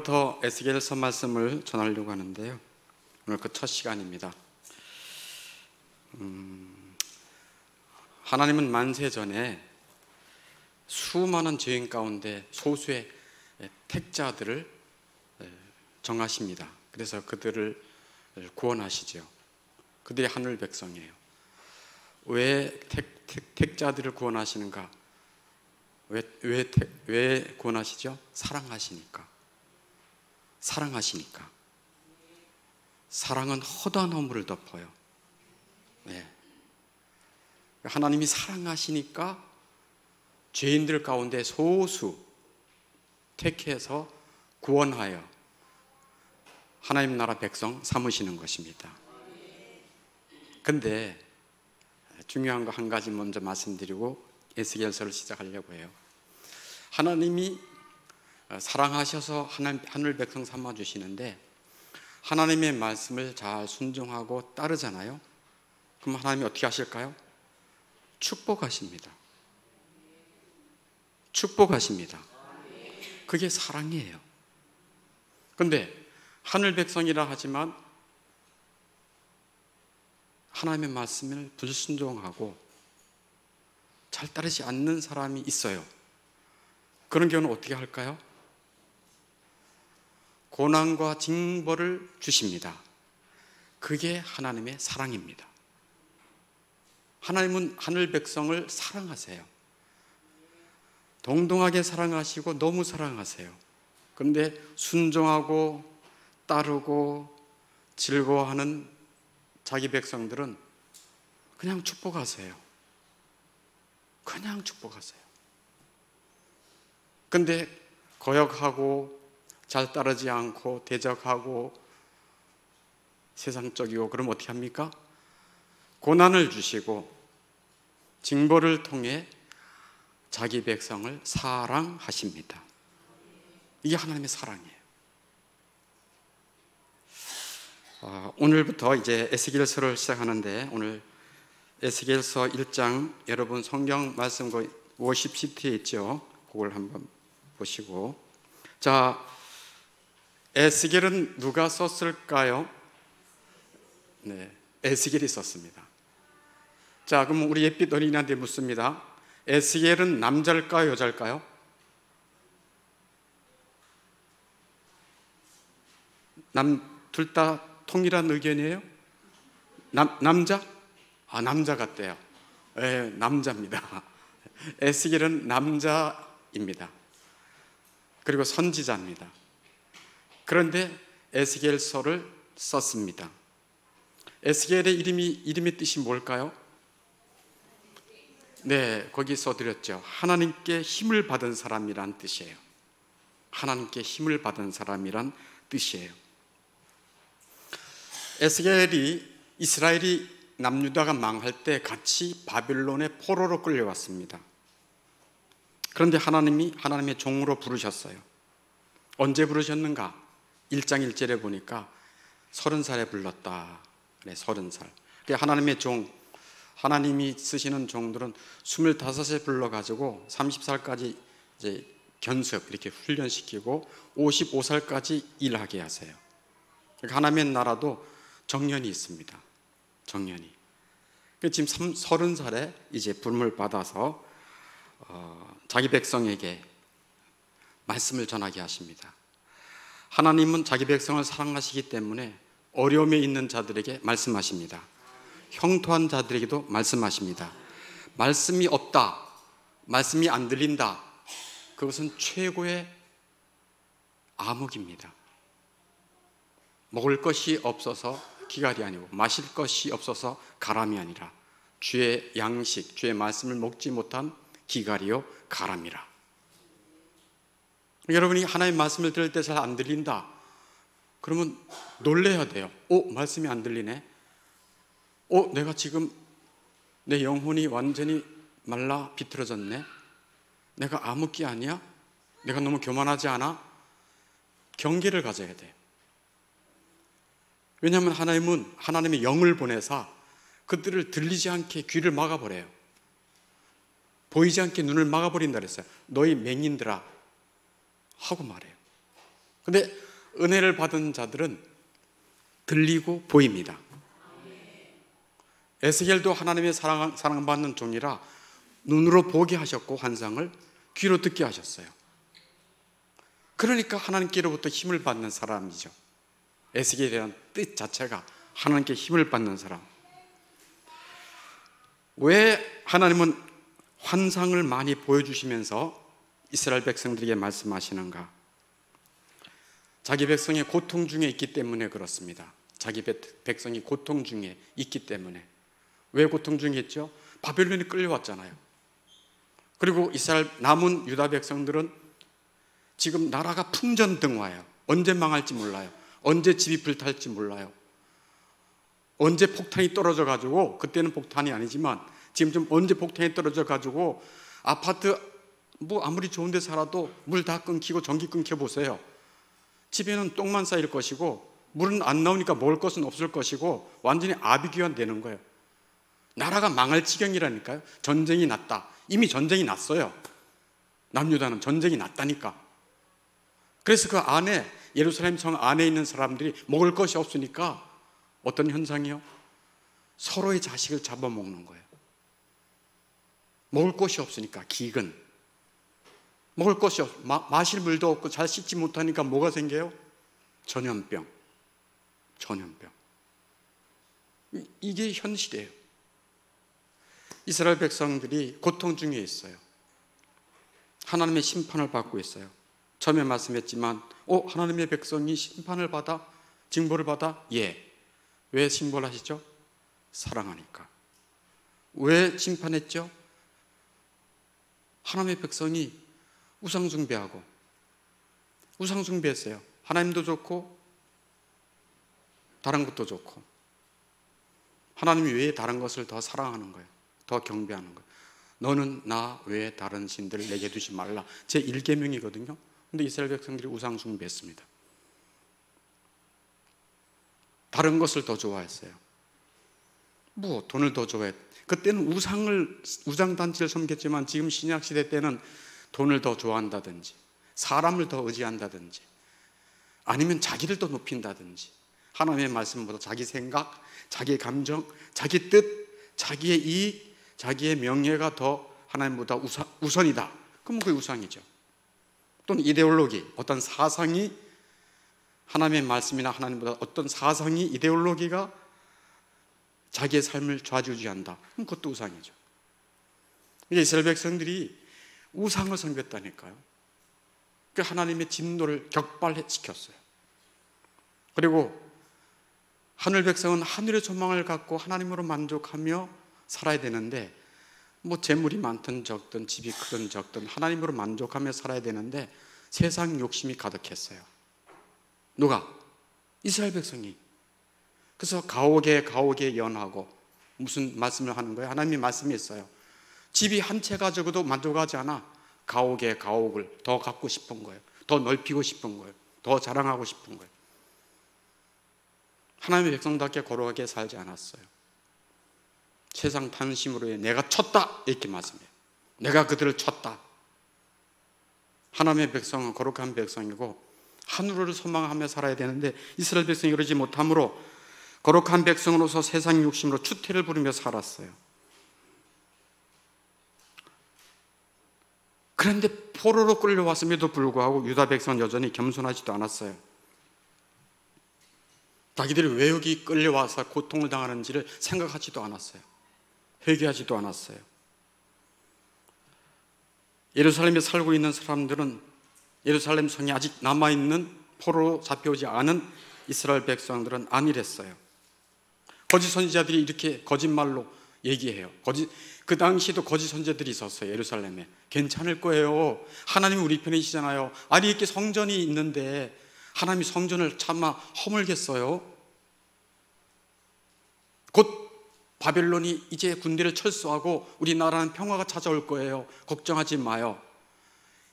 오늘부터 에스겔서 말씀을 전하려고 하는데요. 오늘 그 첫 시간입니다. 하나님은 만세 전에 수많은 죄인 가운데 소수의 택자들을 정하십니다. 그래서 그들을 구원하시죠. 그들이 하늘 백성이에요. 왜 택자들을 구원하시는가? 왜 구원하시죠? 사랑하시니까. 사랑은 허다한 허물을 덮어요. 네. 하나님이 사랑하시니까 죄인들 가운데 소수 택해서 구원하여 하나님 나라 백성 삼으시는 것입니다. 근데 중요한 거 한 가지 먼저 말씀드리고 에스겔서를 시작하려고 해요. 하나님이 사랑하셔서 하늘 백성 삼아주시는데 하나님의 말씀을 잘 순종하고 따르잖아요. 그럼 하나님이 어떻게 하실까요? 축복하십니다. 그게 사랑이에요. 그런데 하늘 백성이라 하지만 하나님의 말씀을 불순종하고 잘 따르지 않는 사람이 있어요. 그런 경우는 어떻게 할까요? 고난과 징벌을 주십니다. 그게 하나님의 사랑입니다. 하나님은 하늘 백성을 사랑하세요. 동등하게 사랑하시고 너무 사랑하세요. 그런데 순종하고 따르고 즐거워하는 자기 백성들은 그냥 축복하세요. 근데 거역하고 잘 따르지 않고 대적하고 세상적이고 그럼 어떻게 합니까? 고난을 주시고 징벌을 통해 자기 백성을 사랑하십니다. 이게 하나님의 사랑이에요. 오늘부터 이제 에스겔서를 시작하는데 오늘 에스겔서 1장 여러분 성경 말씀 그 워십 시트에 있죠. 그걸 한번 보시고, 자, 에스겔은 누가 썼을까요? 네, 에스겔이 썼습니다. 자, 그럼 우리 옛빛 어린이한테 묻습니다. 에스겔은 남자일까요, 여자일까요? 둘 다 통일한 의견이에요? 남자? 남자 같대요. 네, 남자입니다. 에스겔은 남자입니다. 그리고 선지자입니다. 그런데 에스겔서를 썼습니다. 에스겔의 이름의 뜻이 뭘까요? 네, 거기 써드렸죠. 하나님께 힘을 받은 사람이란 뜻이에요. 하나님께 힘을 받은 사람이란 뜻이에요. 에스겔이 이스라엘이 남유다가 망할 때 같이 바벨론의 포로로 끌려왔습니다. 그런데 하나님의 종으로 부르셨어요. 언제 부르셨는가? 1장 1절에 보니까 30살에 불렀다. 네, 30살. 하나님의 종, 하나님이 쓰시는 종들은 25세 불러가지고 30살까지 이제 견습 이렇게 훈련시키고 55살까지 일하게 하세요. 하나님의 나라도 정년이 있습니다. 정년이. 지금 30살에 이제 부름을 받아서 자기 백성에게 말씀을 전하게 하십니다. 하나님은 자기 백성을 사랑하시기 때문에 어려움에 있는 자들에게 말씀하십니다. 형통한 자들에게도 말씀하십니다. 말씀이 없다, 말씀이 안 들린다, 그것은 최고의 암흑입니다. 먹을 것이 없어서 기갈이 아니고 마실 것이 없어서 가람이 아니라 주의 양식, 주의 말씀을 먹지 못한 기갈이요 가람이라. 여러분이 하나님의 말씀을 들을 때 잘 안 들린다, 그러면 놀래야 돼요. 말씀이 안 들리네. 내가 지금 내 영혼이 완전히 말라 비틀어졌네. 내가 암흑기 아니야? 내가 너무 교만하지 않아? 경계를 가져야 돼요. 왜냐하면 하나님은 하나님의 영을 보내사 그들을 들리지 않게 귀를 막아버려요. 보이지 않게 눈을 막아버린다 그랬어요. 너희 맹인들아 하고 말해요. 근데 은혜를 받은 자들은 들리고 보입니다. 에스겔도 하나님의 사랑받는 종이라 눈으로 보게 하셨고 환상을 귀로 듣게 하셨어요. 그러니까 하나님께로부터 힘을 받는 사람이죠. 에스겔에 대한 뜻 자체가 하나님께 힘을 받는 사람. 왜 하나님은 환상을 많이 보여주시면서 이스라엘 백성들에게 말씀하시는가? 자기 백성이 고통 중에 있기 때문에 그렇습니다. 자기 백성이 고통 중에 있기 때문에. 왜 고통 중에 있죠? 바벨론이 끌려왔잖아요. 그리고 이스라엘 남은 유다 백성들은 지금 나라가 풍전등화예요. 언제 망할지 몰라요. 언제 집이 불탈지 몰라요. 언제 폭탄이 떨어져 가지고, 그때는 폭탄이 아니지만 지금 좀 언제 폭탄이 떨어져 가지고 아파트 뭐 아무리 좋은 데 살아도 물 다 끊기고 전기 끊겨 보세요. 집에는 똥만 쌓일 것이고 물은 안 나오니까 먹을 것은 없을 것이고 완전히 아비규환 되는 거예요. 나라가 망할 지경이라니까요. 전쟁이 났다. 이미 전쟁이 났어요. 남유다는 전쟁이 났다니까. 그래서 그 안에, 예루살렘 성 안에 있는 사람들이 먹을 것이 없으니까 어떤 현상이요? 서로의 자식을 잡아먹는 거예요. 먹을 것이 없으니까. 기근. 먹을 것이 마실 물도 없고 잘 씻지 못하니까 뭐가 생겨요? 전염병. 이게 현실이에요. 이스라엘 백성들이 고통 중에 있어요. 하나님의 심판을 받고 있어요. 처음에 말씀했지만 하나님의 백성이 심판을 받아? 징벌을 받아? 예. 왜 징벌하시죠? 사랑하니까. 왜 심판했죠? 하나님의 백성이 우상숭배하고, 우상숭배했어요. 하나님도 좋고 다른 것도 좋고, 하나님 외에 다른 것을 더 사랑하는 거예요. 더 경배하는 거예요. 너는 나 외에 다른 신들을 내게 두지 말라. 제 1계명이거든요. 근데 이스라엘 백성들이 우상숭배했습니다. 다른 것을 더 좋아했어요. 뭐 돈을 더 좋아했. 그때는 우상단체를 섬겼지만 지금 신약시대 때는 돈을 더 좋아한다든지, 사람을 더 의지한다든지, 아니면 자기를 더 높인다든지, 하나님의 말씀보다 자기 생각, 자기의 감정, 자기 뜻, 자기의 이익, 자기의 명예가 더 하나님보다 우선이다. 그럼 그게 우상이죠. 또는 이데올로기, 어떤 사상이, 하나님의 말씀이나 하나님보다 어떤 사상이, 이데올로기가 자기의 삶을 좌지우지한다. 그럼 그것도 우상이죠. 이스라엘 백성들이 우상을 섬겼다니까요. 그 하나님의 진노를 격발시켰어요. 그리고 하늘 백성은 하늘의 소망을 갖고 하나님으로 만족하며 살아야 되는데, 뭐 재물이 많든 적든 집이 크든 적든 하나님으로 만족하며 살아야 되는데 세상 욕심이 가득했어요. 누가? 이스라엘 백성이. 그래서 가옥에 연하고, 무슨 말씀을 하는 거예요? 하나님이 말씀이 있어요. 집이 한 채 가지고도 만족하지 않아. 가옥에 가옥을 더 갖고 싶은 거예요. 더 넓히고 싶은 거예요. 더 자랑하고 싶은 거예요. 하나님의 백성답게 거룩하게 살지 않았어요. 세상 탐심으로 해 내가 쳤다 이렇게 말씀해요. 내가 그들을 쳤다. 하나님의 백성은 거룩한 백성이고 하늘을 소망하며 살아야 되는데 이스라엘 백성이 그러지 못함으로 거룩한 백성으로서 세상 욕심으로 추태를 부르며 살았어요. 그런데 포로로 끌려왔음에도 불구하고 유다 백성은 여전히 겸손하지도 않았어요. 자기들이 왜 여기 끌려와서 고통을 당하는지를 생각하지도 않았어요. 회개하지도 않았어요. 예루살렘에 살고 있는 사람들은, 예루살렘 성이 아직 남아있는 포로로 잡혀오지 않은 이스라엘 백성들은 안일했어요. 거짓 선지자들이 이렇게 거짓말로 얘기해요. 그 당시에도 거짓 선지자들이 있었어요. 예루살렘에. 괜찮을 거예요. 하나님이 우리 편이시잖아요. 아니 이렇게 성전이 있는데 하나님이 성전을 차마 허물겠어요? 곧 바벨론이 이제 군대를 철수하고 우리나라는 평화가 찾아올 거예요. 걱정하지 마요.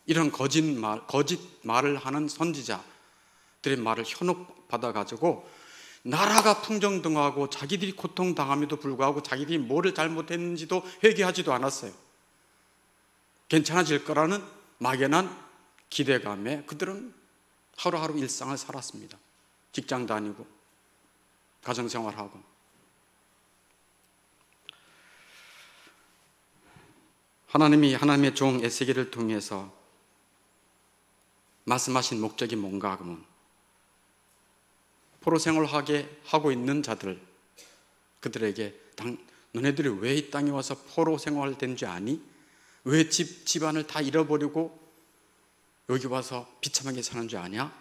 이런 거짓말을 하는 선지자들의 말을 현혹받아가지고 나라가 풍정등하고 자기들이 고통당함에도 불구하고 자기들이 뭐를 잘못했는지도 회개하지도 않았어요. 괜찮아질 거라는 막연한 기대감에 그들은 하루하루 일상을 살았습니다. 직장 다니고 가정생활하고. 하나님이 하나님의 종 에스겔을 통해서 말씀하신 목적이 뭔가 하면, 포로 생활하게 하고 있는 자들, 그들에게 너네들이 왜 이 땅에 와서 포로 생활된 줄 아니? 왜 집안을 다 잃어버리고 여기 와서 비참하게 사는 줄 아냐?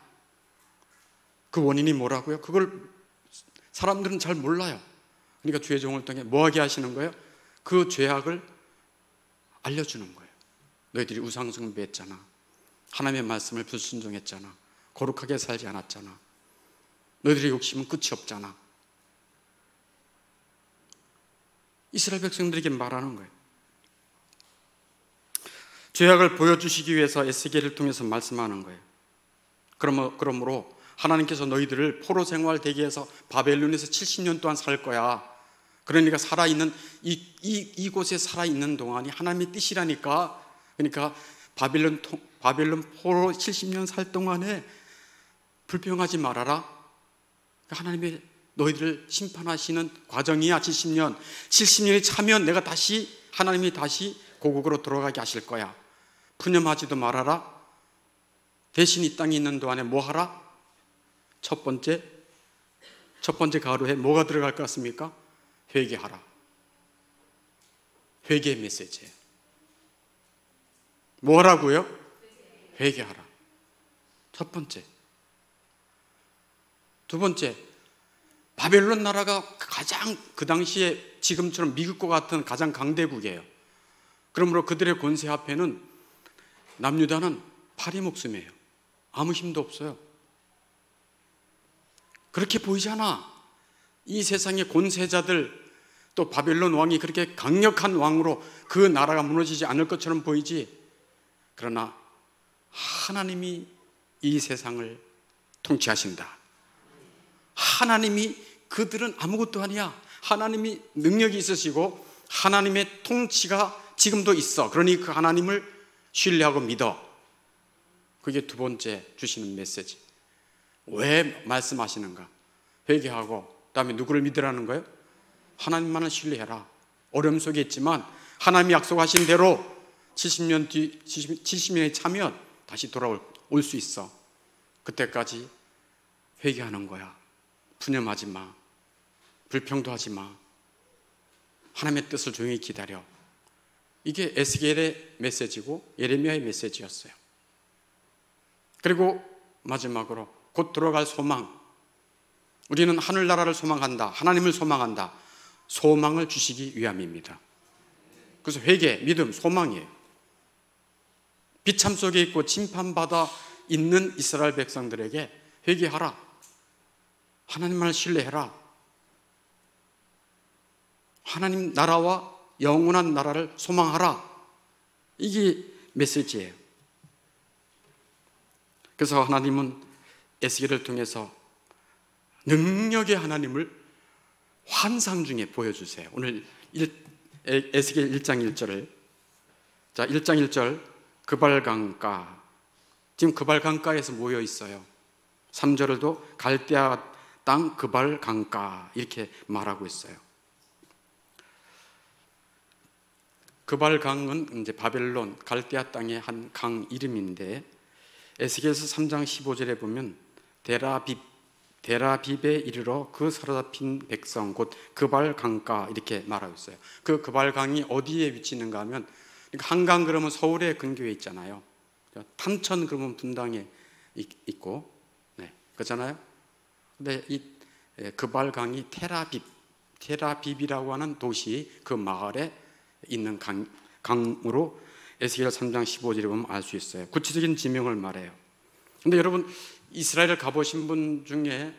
그 원인이 뭐라고요? 그걸 사람들은 잘 몰라요. 그러니까 주의 종을 통해 뭐 하게 하시는 거예요? 그 죄악을 알려주는 거예요. 너희들이 우상 숭배했잖아. 하나님의 말씀을 불순종했잖아. 거룩하게 살지 않았잖아. 너희들의 욕심은 끝이 없잖아. 이스라엘 백성들에게 말하는 거예요. 죄악을 보여주시기 위해서 에스겔을 통해서 말씀하는 거예요. 그러므로 하나님께서 너희들을 포로 생활 되게 해서 바벨론에서 70년 동안 살 거야. 그러니까 살아있는 이곳에 살아있는 동안이 하나님의 뜻이라니까. 그러니까 바벨론 포로 70년 살 동안에 불평하지 말아라. 하나님의 너희들을 심판하시는 과정이야. 70년이 차면 내가 하나님이 다시 고국으로 돌아가게 하실 거야. 푸념하지도 말아라. 대신 이 땅에 있는 동안에 뭐 하라? 첫 번째 가루에 뭐가 들어갈 것 같습니까? 회개하라. 회개의 메시지예요. 뭐 하라고요? 회개하라. 첫 번째. 두 번째, 바벨론 나라가 가장 그 당시에 지금처럼 미국과 같은 가장 강대국이에요. 그러므로 그들의 권세 앞에는 남유다는 파리 목숨이에요. 아무 힘도 없어요. 그렇게 보이잖아. 이 세상의 권세자들, 또 바벨론 왕이 그렇게 강력한 왕으로 그 나라가 무너지지 않을 것처럼 보이지. 그러나 하나님이 이 세상을 통치하신다. 하나님이, 그들은 아무것도 아니야. 하나님이 능력이 있으시고 하나님의 통치가 지금도 있어. 그러니 그 하나님을 신뢰하고 믿어. 그게 두 번째 주시는 메시지. 왜 말씀하시는가? 회개하고 그다음에 누구를 믿으라는 거예요? 하나님만을 신뢰해라. 어려움 속에 있지만 하나님이 약속하신 대로 70년이 차면 다시 돌아올 수 있어. 그때까지 회개하는 거야. 푸념하지 마. 불평도 하지 마. 하나님의 뜻을 조용히 기다려. 이게 에스겔의 메시지고 예레미야의 메시지였어요. 그리고 마지막으로 곧 들어갈 소망. 우리는 하늘나라를 소망한다. 하나님을 소망한다. 소망을 주시기 위함입니다. 그래서 회개, 믿음, 소망이에요. 비참 속에 있고 심판받아 있는 이스라엘 백성들에게 회개하라. 하나님만을 신뢰해라. 하나님 나라와 영원한 나라를 소망하라. 이게 메시지예요. 그래서 하나님은 에스겔을 통해서 능력의 하나님을 환상 중에 보여주세요. 오늘 에스겔 1장 1절을, 자, 1장 1절, 그발강가. 지금 그발강가에서 모여 있어요. 3절도 갈대아 땅 그발강가 이렇게 말하고 있어요. 그발강은 이제 바벨론 갈대아 땅의 한 강 이름인데, 에스겔서 3장 15절에 보면 데라빕에 이르러 그 사로잡힌 백성 곧 그발강가 이렇게 말하고 있어요. 그 그발강이 어디에 위치했는가 하면, 한강 그러면 서울에 근교에 있잖아요. 탄천 그러면 분당에 있고, 네, 그렇잖아요. 근데 이 그발강이 테라빕이라고 하는 도시, 그 마을에 있는 강으로 에스겔 3장 15절에 보면 알 수 있어요. 구체적인 지명을 말해요. 근데 여러분, 이스라엘을 가보신 분 중에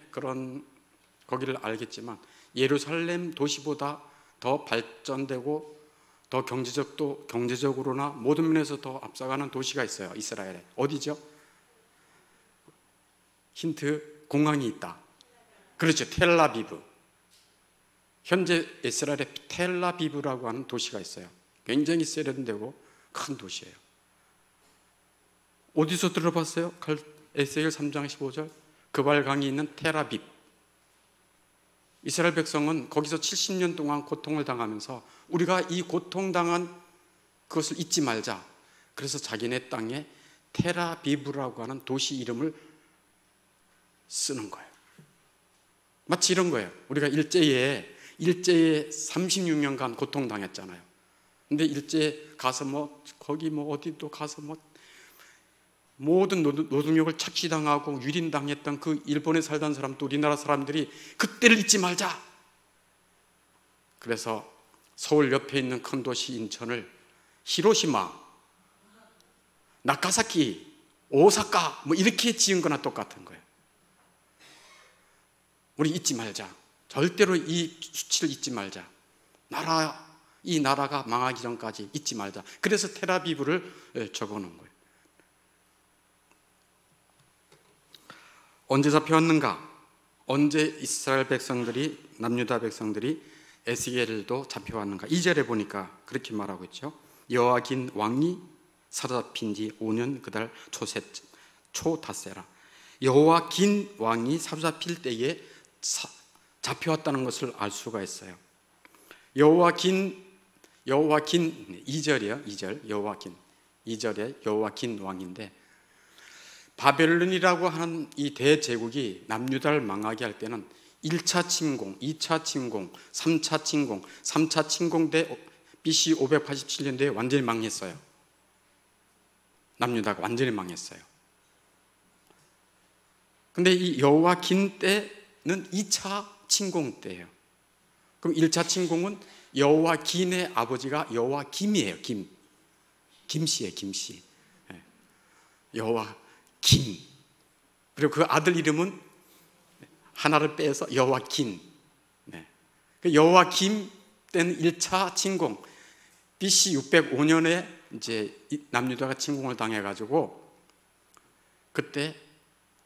거기를 알겠지만, 예루살렘 도시보다 더 발전되고 더 경제적으로나 모든 면에서 더 앞서가는 도시가 있어요. 이스라엘에. 어디죠? 힌트, 공항이 있다. 그렇죠. 텔라비브. 현재 이스라엘에 텔라비브라고 하는 도시가 있어요. 굉장히 세련되고 큰 도시예요. 어디서 들어봤어요? 에스겔 3장 15절 그발강이 있는 테라빕. 이스라엘 백성은 거기서 70년 동안 고통을 당하면서 우리가 이 고통당한 그것을 잊지 말자. 그래서 자기네 땅에 테라비브라고 하는 도시 이름을 쓰는 거예요. 마치 이런 거예요. 우리가 일제에 36년간 고통당했잖아요. 근데 일제에 가서 거기 어디도 가서 모든 노동력을 착취당하고 유린당했던 그 일본에 살던 사람도 우리나라 사람들이 그때를 잊지 말자. 그래서 서울 옆에 있는 큰 도시 인천을 히로시마, 나카사키, 오사카 이렇게 지은 거나 똑같은 거예요. 우리 잊지 말자. 절대로 이 수치를 잊지 말자. 이 나라가 망하기 전까지 잊지 말자. 그래서 테라비브를 적어놓은 거예요. 언제 잡혀왔는가? 언제 이스라엘 백성들이, 남유다 백성들이 에스겔도 잡혀왔는가? 2절에 보니까 그렇게 말하고 있죠. 여호와긴 왕이 사로잡힌 지 5년 그달 초닷새라. 여호와긴 왕이 사로잡힐 때에 잡혀왔다는 것을 알 수가 있어요. 여호와긴 2절이요. 2절 여호와긴 2절에 여호와긴 왕인데, 바벨론이라고 하는 이 대제국이 남유다를 망하게 할 때는 1차 침공, 2차 침공, 3차 침공, 3차 침공 때 BC 587년도에 완전히 망했어요. 남유다가 완전히 망했어요. 근데 이 여호와긴 때는 2차 침공 때예요. 그럼 1차 침공은 여호와긴의 아버지가 여호와김이에요. 김씨예요. 김씨. 여호와김. 그리고 그 아들 이름은 하나를 빼서 여호와긴. 여호와김 때는 1차 침공, BC 605년에 이제 남유다가 침공을 당해가지고 그때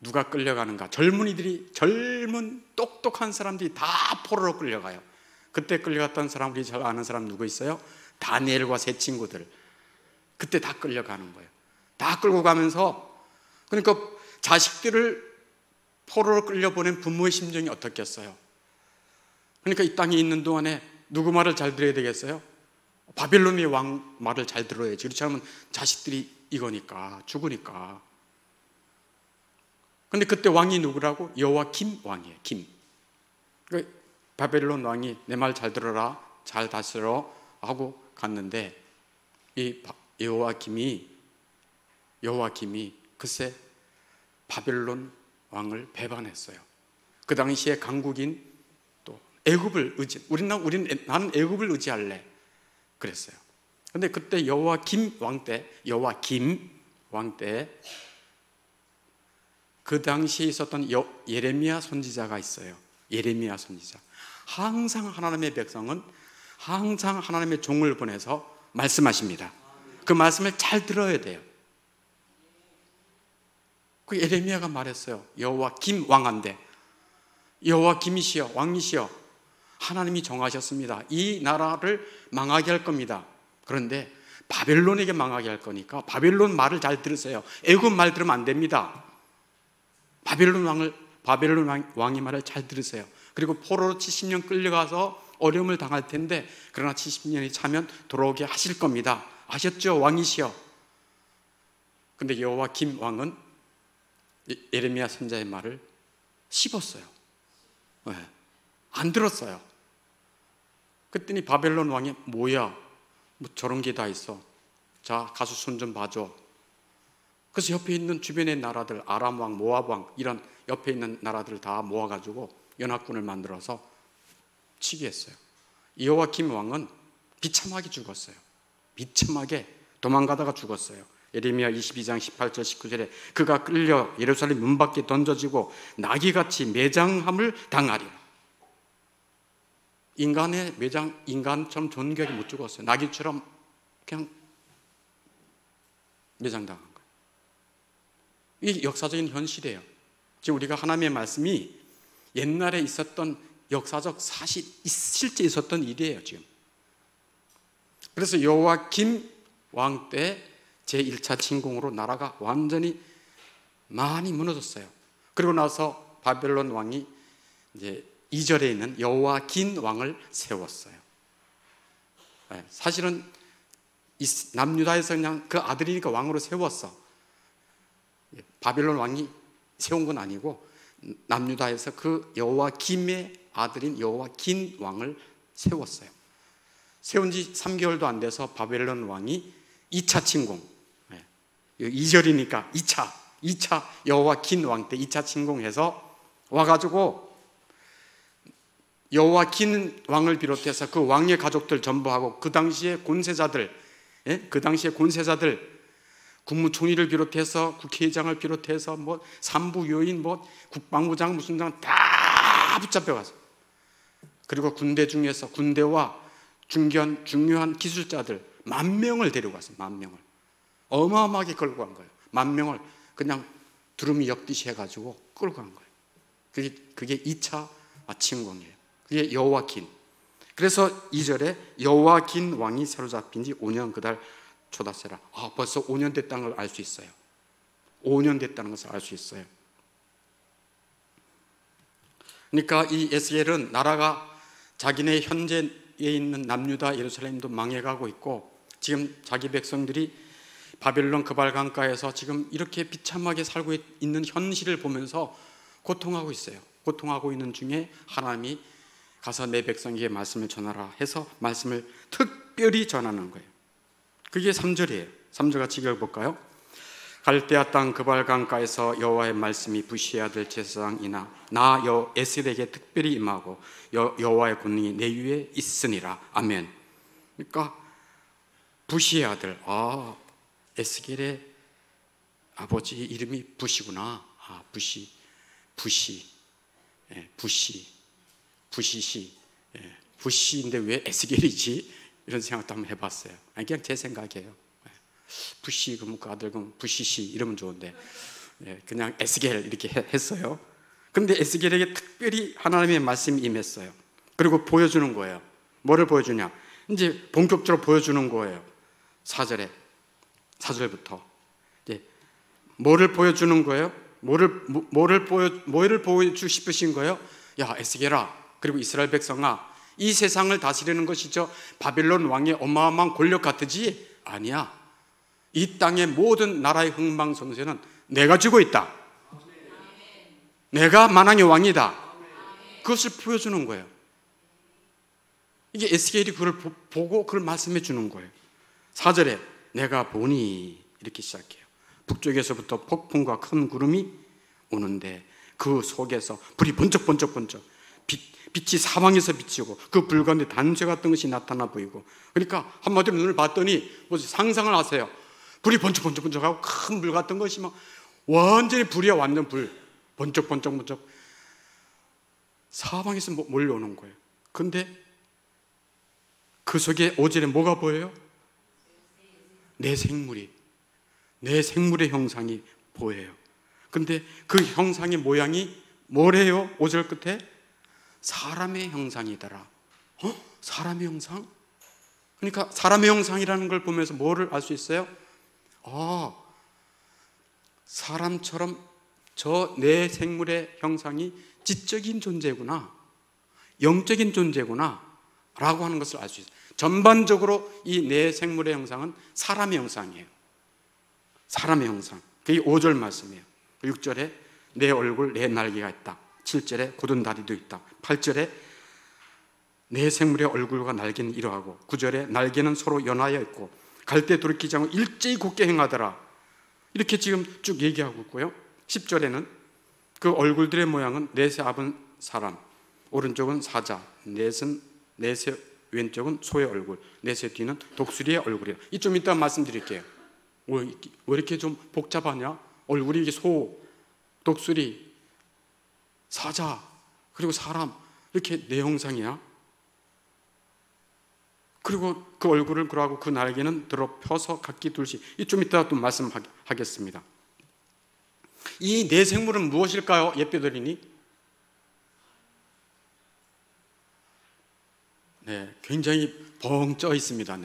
누가 끌려가는가? 젊은 똑똑한 사람들이 다 포로로 끌려가요. 그때 끌려갔던 사람, 우리 잘 아는 사람 누구 있어요? 다니엘과 세 친구들. 그때 다 끌려가는 거예요. 다 끌고 가면서, 그러니까 자식들을 포로로 끌려보낸 부모의 심정이 어떻겠어요? 그러니까 이 땅에 있는 동안에 누구 말을 잘 들어야 되겠어요? 바벨론의 왕 말을 잘 들어야지. 그렇지 않으면 자식들이 이거니까, 죽으니까. 근데 그때 왕이 누구라고? 여호와김 왕이에요. 김. 그러니까 바벨론 왕이 내 말 잘 들어라, 잘 다스려 하고 갔는데, 이 여호와김이 글쎄 바벨론 왕을 배반했어요. 그 당시에 강국인 또 애굽을 나는 애굽을 의지할래 그랬어요. 근데 그때 여호와김 왕 때 그 당시에 있었던 예레미야 선지자가 있어요. 예레미야 선지자. 항상 하나님의 백성은 항상 하나님의 종을 보내서 말씀하십니다. 그 말씀을 잘 들어야 돼요. 그 예레미야가 말했어요. 여호와김 왕한데, 여호와김이시여, 왕이시여, 하나님이 정하셨습니다. 이 나라를 망하게 할 겁니다. 그런데 바벨론에게 망하게 할 거니까 바벨론 말을 잘 들으세요. 애굽 말 들으면 안 됩니다. 바벨론 왕의 말을 잘 들으세요. 그리고 포로로 70년 끌려가서 어려움을 당할 텐데, 그러나 70년이 차면 돌아오게 하실 겁니다. 아셨죠? 왕이시여. 근데 여호와김 왕은 예레미야 선지자의 말을 씹었어요. 안 들었어요. 그랬더니 바벨론 왕이 뭐야, 저런 게 다 있어. 자, 가서 손 좀 봐줘. 그래서 옆에 있는 주변의 나라들, 아람 왕, 모압 왕, 이런 옆에 있는 나라들 다 모아가지고 연합군을 만들어서 치게 했어요. 여호와김 왕은 비참하게 죽었어요. 비참하게 도망가다가 죽었어요. 예레미야 22장 18절 19절에 그가 끌려 예루살렘 문 밖에 던져지고 나귀같이 매장함을 당하리라. 인간처럼 존귀하게 못 죽었어요. 나귀처럼 그냥 매장당한 거예요. 이게 역사적인 현실이에요. 지금 우리가 하나님의 말씀이 옛날에 있었던 역사적 사실, 실제 있었던 일이에요 지금. 그래서 여호와김 왕 때 제1차 침공으로 나라가 완전히 많이 무너졌어요. 그리고 나서 바벨론 왕이 이제 2절에 있는 여호와긴 왕을 세웠어요. 사실은 남유다에서 그냥 그 아들이니까 왕으로 세웠어. 바벨론 왕이 세운 건 아니고 남유다에서 그 여호와김의 아들인 여호와긴 왕을 세웠어요. 세운 지 3개월도 안 돼서 바벨론 왕이 2차 침공, 2절이니까 2차 여호와긴 왕 때 2차 침공해서 와가지고 여호와긴 왕을 비롯해서 그 왕의 가족들 전부하고 그 당시의 권세자들, 국무총리를 비롯해서 국회의장을 비롯해서 뭐 산부 요인, 뭐 국방부장 무슨 장 다 붙잡혀가서, 그리고 군대 중에서 군대와 중요한 기술자들 10,000명을 데리고 갔어요. 10,000명을 어마어마하게 끌고 간 거예요. 10,000명을 그냥 두루미 엮듯이 해가지고 끌고 간 거예요. 그게 2차 침공이에요. 그게 여호와긴. 그래서 2절에 여호와긴 왕이 사로잡힌 지 5년 그달 초다세라. 벌써 5년 됐다는 걸 알 수 있어요. 5년 됐다는 것을 알 수 있어요. 그러니까 이 에스겔은 나라가 자기네 현재에 있는 남유다 예루살렘도 망해가고 있고, 지금 자기 백성들이 바벨론 그발강가에서 지금 이렇게 비참하게 살고 있는 현실을 보면서 고통하고 있어요. 고통하고 있는 중에 하나님이 가서 내 백성에게 말씀을 전하라 해서 말씀을 특별히 전하는 거예요. 그게 3절이에요. 3절 같이 읽어볼까요? 갈대아 땅 그발강가에서 여호와의 말씀이 부시의 아들 제사장이나 나 에스겔에게 특별히 임하고 여호와의 권능이 내 위에 있으니라. 아멘. 그러니까 부시의 아들, 에스겔의 아버지 이름이 부시구나. 부시인데 왜 에스겔이지? 이런 생각도 한번 해봤어요. 그냥 제 생각이에요. 부시 그럼 그 아들 그럼 부시시 이러면 좋은데 그냥 에스겔 이렇게 했어요. 그런데 에스겔에게 특별히 하나님의 말씀이 임했어요. 그리고 보여주는 거예요. 뭐를 보여주냐? 이제 본격적으로 보여주는 거예요. 4절부터 이제 뭐를 보여주는 거예요? 뭐를 보여주고 싶으신 거예요? 야 에스겔아, 그리고 이스라엘 백성아, 이 세상을 다스리는 것이 저 바벨론 왕의 어마어마한 권력 같으지? 아니야. 이 땅의 모든 나라의 흥망성쇠는 내가 쥐고 있다. 내가 만왕의 왕이다. 그것을 보여주는 거예요. 이게 에스겔이 그걸 보고 그걸 말씀해 주는 거예요. 4절에 내가 보니 이렇게 시작해요. 북쪽에서부터 폭풍과 큰 구름이 오는데 그 속에서 불이 번쩍번쩍 빛이 사방에서 비치고 그 불 가운데 단죄 같은 것이 나타나 보이고, 그러니까 한마디로 눈을 봤더니 상상을 하세요. 불이 번쩍번쩍하고 큰 불 같은 것이 막 완전히 불이야. 완전 불 번쩍번쩍 사방에서 몰려오는 거예요. 근데 그 속에 5절에 뭐가 보여요? 내 생물의 형상이 보여요. 근데 그 형상의 모양이 뭐래요? 5절 끝에 사람의 형상이더라. 사람의 형상? 그러니까 사람의 형상이라는 걸 보면서 뭐를 알 수 있어요? 사람처럼 저 내 생물의 형상이 지적인 존재구나, 영적인 존재구나 라고 하는 것을 알 수 있어요. 전반적으로 이 내 생물의 형상은 사람의 형상이에요. 사람의 형상. 그게 5절 말씀이에요. 6절에 내 얼굴 내 날개가 있다. 7절에 곧은 다리도 있다. 8절에 내 생물의 얼굴과 날개는 이러하고, 9절에 날개는 서로 연하여 있고 갈대 돌이키지 않고 일제히 곧게 행하더라. 이렇게 지금 쭉 얘기하고 있고요. 10절에는 그 얼굴들의 모양은 넷에 앞은 사람, 오른쪽은 사자, 넷의 왼쪽은 소의 얼굴, 넷의 뒤는 독수리의 얼굴이야. 이 좀 이따 말씀드릴게요. 왜 이렇게 좀 복잡하냐? 얼굴이 이게 소, 독수리, 사자, 그리고 사람, 이렇게 내 형상이야. 그리고 그 얼굴을 그러고 그 날개는 들어 펴서 각기 둘씩. 이 좀 이따 또 말씀하겠습니다. 이 내 생물은 무엇일까요? 예배드리니? 굉장히 벙 쪄 있습니다.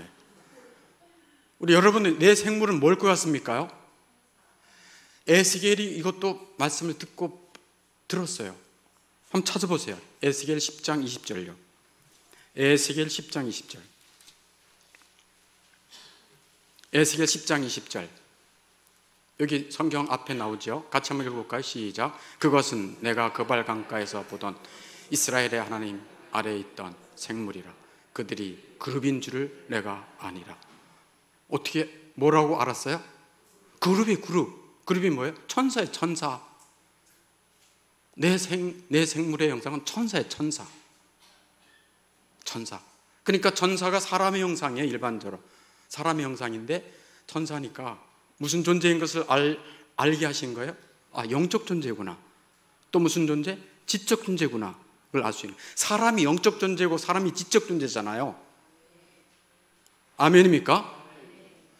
우리 여러분, 내 생물은 뭘 것 같습니까? 에스겔이 이것도 말씀을 듣고 들었어요. 한번 찾아보세요. 에스겔 10장 20절요. 에스겔 10장 20절. 에스겔 10장 20절. 여기 성경 앞에 나오죠. 같이 한번 읽어볼까요? 시작. 그것은 내가 그발 강가에서 보던 이스라엘의 하나님 아래에 있던 생물이라. 그들이 그룹인 줄을 내가 아니라. 어떻게 뭐라고 알았어요? 그룹이 그룹. 그룹이 뭐예요? 천사예요. 천사. 내 생물의 형상은 천사예요. 천사. 천사. 그러니까 천사가 사람의 형상이에요. 일반적으로 사람의 형상인데 천사니까 무슨 존재인 것을 알게 하신 거예요? 영적 존재구나. 또 무슨 존재? 지적 존재구나. 그걸 알 수 있는. 사람이 영적 존재고 사람이 지적 존재잖아요. 아멘입니까?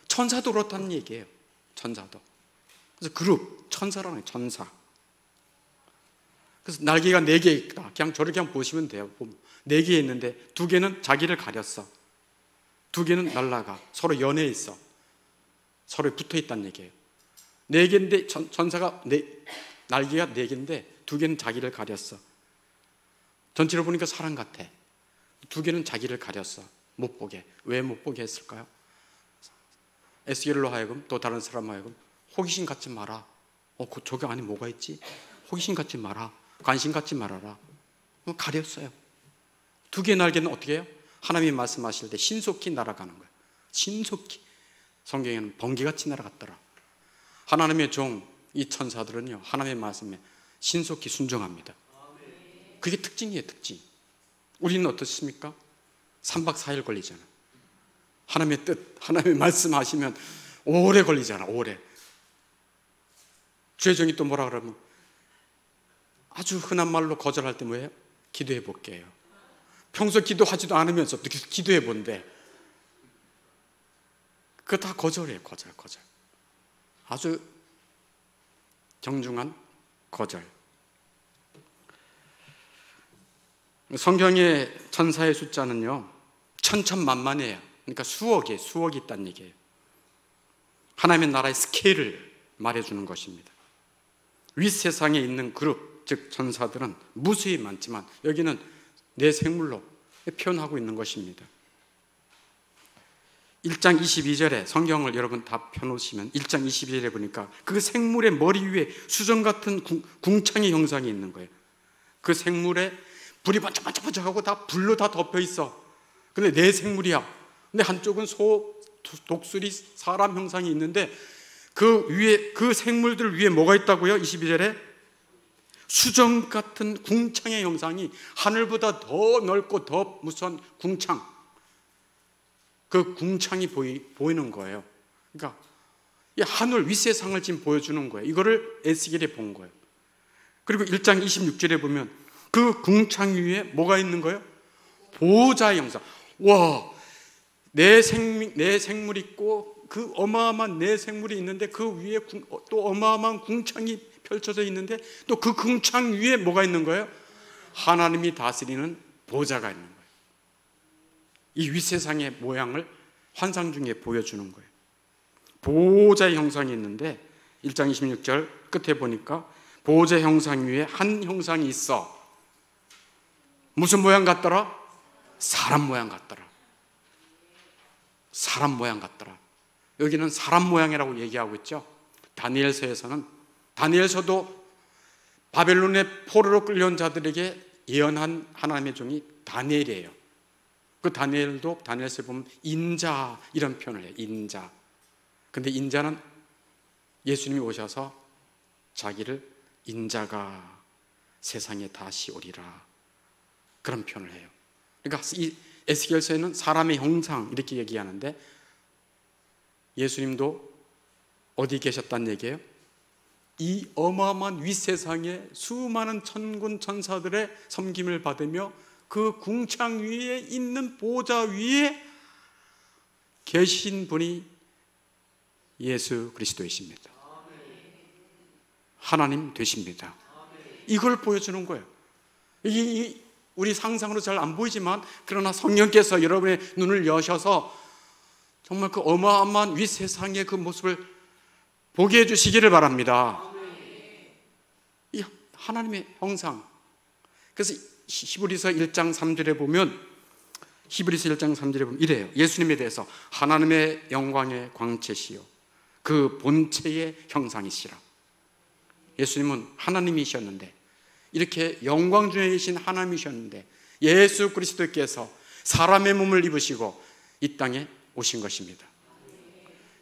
천사도 그렇다는 얘기예요. 천사도. 그래서 그룹, 천사라는 거예요. 천사. 그래서 날개가 4개 있다. 그냥 저렇게 한번 보시면 돼요. 4개 있는데 2개는 자기를 가렸어. 2개는 날아가. 서로 연해 있어. 서로 붙어 있다는 얘기예요. 4개인데 천사가 날개가 4개인데 2개는 자기를 가렸어. 전체를 보니까 사람 같아. 2개는 자기를 가렸어. 못 보게. 왜 못 보게 했을까요? 에스겔로 하여금 또 다른 사람 하여금 호기심 갖지 마라. 저기 안에 뭐가 있지? 호기심 갖지 마라. 관심 갖지 말아라. 가렸어요. 2개의 날개는 어떻게 해요? 하나님이 말씀하실 때 신속히 날아가는 거예요. 신속히. 성경에는 번개같이 날아갔더라. 하나님의 종, 이 천사들은요, 하나님의 말씀에 신속히 순종합니다. 그게 특징이에요, 특징. 우리는 어떻습니까? 3박 4일 걸리잖아. 하나님의 뜻, 하나님의 말씀하시면 오래 걸리잖아, 오래. 죄종이 또 뭐라 그러면 아주 흔한 말로 거절할 때 뭐예요? 기도해 볼게요. 평소 기도하지도 않으면서 기도해 본대. 그거 다 거절이에요, 거절. 아주 정중한 거절. 성경의 천사의 숫자는요, 천천만만해요. 그러니까 수억이 있다는 얘기예요. 하나님의 나라의 스케일을 말해주는 것입니다. 윗세상에 있는 그룹, 즉 천사들은 무수히 많지만 여기는 내 생물로 표현하고 있는 것입니다. 1장 22절에 성경을 여러분 다 펴놓으시면 1장 22절에 보니까 그 생물의 머리 위에 수정 같은 궁창의 형상이 있는 거예요. 그 생물에 불이 반짝반짝하고 다 불로 다 덮여 있어. 근데 내 생물이야. 근데 한쪽은 소, 독수리, 사람 형상이 있는데 그 위에, 그 생물들 위에 뭐가 있다고요? 22절에 수정 같은 궁창의 형상이 하늘보다 더 넓고 더 무서운 궁창, 그 궁창이 보이는 거예요. 그러니까 이 하늘 윗세상을 지금 보여주는 거예요. 이거를 에스겔에 본 거예요. 그리고 1장 26절에 보면 그 궁창 위에 뭐가 있는 거예요? 보호자의 형상. 와, 내 생물 있고 그 어마어마한 내 생물이 있는데 그 위에 또 어마어마한 궁창이 펼쳐져 있는데 또 그 궁창 위에 뭐가 있는 거예요? 하나님이 다스리는 보좌가 있는 거예요. 이 윗세상의 모양을 환상 중에 보여주는 거예요. 보호자의 형상이 있는데 1장 26절 끝에 보니까 보호자 형상 위에 한 형상이 있어. 무슨 모양 같더라? 사람 모양 같더라. 사람 모양 같더라. 여기는 사람 모양이라고 얘기하고 있죠. 다니엘서에서는, 다니엘서도 바벨론의 포로로 끌려온 자들에게 예언한 하나님의 종이 다니엘이에요. 그 다니엘도 다니엘서에 보면 인자 이런 표현을 해요. 인자. 근데 인자는 예수님이 오셔서 자기를 인자가 세상에 다시 오리라 그런 표현을 해요. 그러니까 이 에스겔서에는 사람의 형상 이렇게 얘기하는데 예수님도 어디 계셨다는 얘기예요? 이 어마어마한 윗세상에 수많은 천군 천사들의 섬김을 받으며 그 궁창 위에 있는 보좌 위에 계신 분이 예수 그리스도이십니다. 하나님 되십니다. 이걸 보여주는 거예요. 우리 상상으로 잘 안 보이지만 그러나 성령께서 여러분의 눈을 여셔서 정말 그 어마어마한 윗세상의 그 모습을 보게 해주시기를 바랍니다. 이 하나님의 형상. 그래서 히브리서 1장 3절에 보면 이래요. 예수님에 대해서 하나님의 영광의 광채시요 그 본체의 형상이시라. 예수님은 하나님이셨는데, 이렇게 영광 중에 계신 하나님이셨는데 예수 그리스도께서 사람의 몸을 입으시고 이 땅에 오신 것입니다.